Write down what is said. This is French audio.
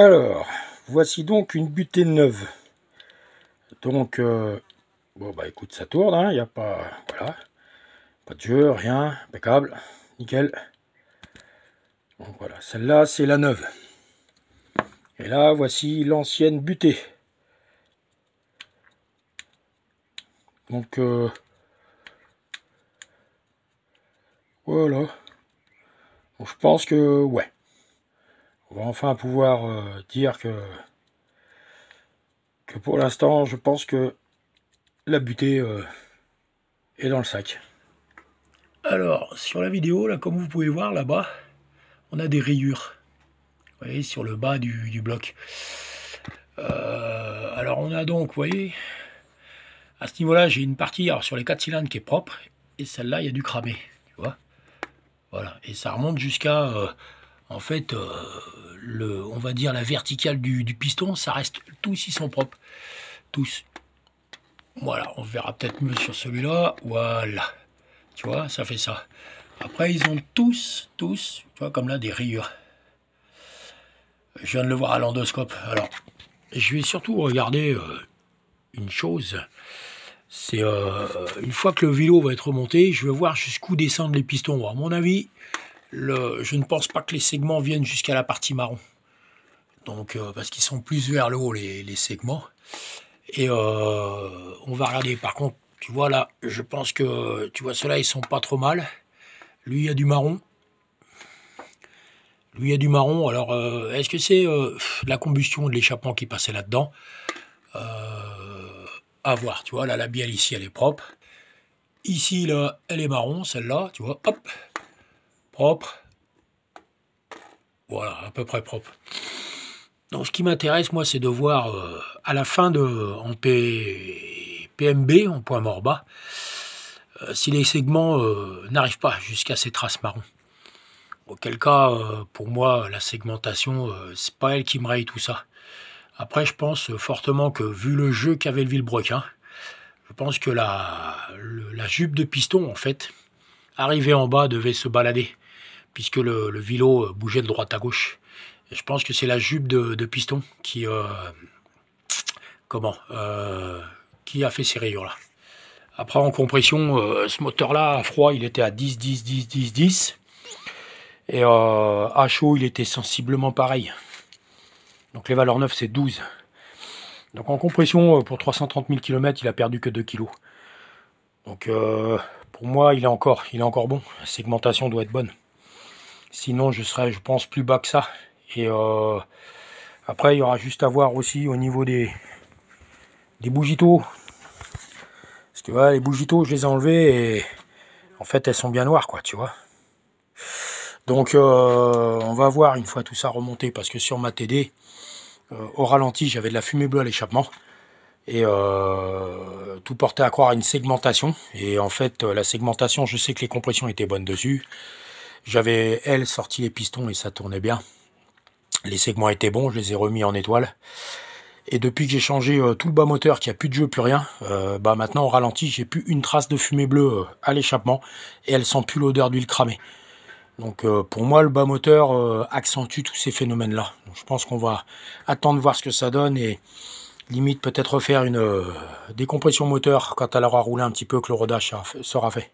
Alors, voici donc une butée neuve. Donc, bon bah écoute, ça tourne, hein, il n'y a pas, voilà, pas de jeu, rien, impeccable, nickel. Donc voilà, celle-là c'est la neuve. Et là, voici l'ancienne butée. Donc, voilà. Donc, je pense que, ouais, on va enfin pouvoir dire que pour l'instant, je pense que la butée est dans le sac. Alors, sur la vidéo, là, comme vous pouvez voir là-bas, on a des rayures. Vous voyez, sur le bas du bloc. Alors, on a donc, vous voyez, à ce niveau-là, j'ai une partie alors, sur les 4 cylindres qui est propre, et celle-là, il y a du cramé, tu vois. Voilà, et ça remonte jusqu'à, en fait, on va dire la verticale du piston, ça reste, tous ils sont propres, tous. Voilà, on verra peut-être mieux sur celui-là, voilà, tu vois, ça fait ça. Après, ils ont tous, tu vois, comme là, des rayures. Je viens de le voir à l'endoscope. Alors, je vais surtout regarder une chose. C'est une fois que le vélo va être remonté, je vais voir jusqu'où descendent les pistons. Bon, à mon avis, je ne pense pas que les segments viennent jusqu'à la partie marron. Donc, parce qu'ils sont plus vers le haut, les segments. Et on va regarder. Par contre, tu vois là, je pense que, tu vois, ceux-là, ils sont pas trop mal. Lui, il y a du marron. Lui, il y a du marron. Alors, est-ce que c'est la combustion de l'échappement qui passait là-dedans? À voir, tu vois, là, la bielle ici, elle est propre. Ici, là, elle est marron, celle-là, tu vois, hop, propre. Voilà, à peu près propre. Donc, ce qui m'intéresse, moi, c'est de voir à la fin en PMB, en point mort bas, si les segments n'arrivent pas jusqu'à ces traces marron. Auquel cas, pour moi, la segmentation, c'est pas elle qui me raye tout ça. Après, je pense fortement que, vu le jeu qu'avait le Villebrequin, je pense que la jupe de piston, en fait, arrivée en bas, devait se balader, puisque le vélo bougeait de droite à gauche. Et je pense que c'est la jupe de piston qui, qui a fait ces rayures-là. Après, en compression, ce moteur-là, à froid, il était à 10, 10, 10, 10, 10. Et à chaud, il était sensiblement pareil. Donc les valeurs neuves, c'est 12. Donc en compression, pour 330 000 km, il a perdu que 2 kg. Donc pour moi, il est encore bon. La segmentation doit être bonne. Sinon, je serais, je pense, plus bas que ça. Et après, il y aura juste à voir aussi au niveau des bougitos. Parce que voilà, les bougitos, je les ai enlevés et en fait, elles sont bien noires, quoi, tu vois. Donc, on va voir une fois tout ça remonté. Parce que sur ma TD, au ralenti, j'avais de la fumée bleue à l'échappement. Et tout portait à croire à une segmentation. Et en fait, la segmentation, je sais que les compressions étaient bonnes dessus. J'avais, elle, sorti les pistons et ça tournait bien. Les segments étaient bons, je les ai remis en étoile. Et depuis que j'ai changé tout le bas moteur, qu'il n'y a plus de jeu, plus rien, bah maintenant au ralenti, j'ai plus une trace de fumée bleue à l'échappement. Et elle sent plus l'odeur d'huile cramée. Donc pour moi, le bas moteur accentue tous ces phénomènes-là. Je pense qu'on va attendre voir ce que ça donne et limite peut-être refaire une décompression moteur quand elle aura roulé un petit peu, que le rodage sera fait.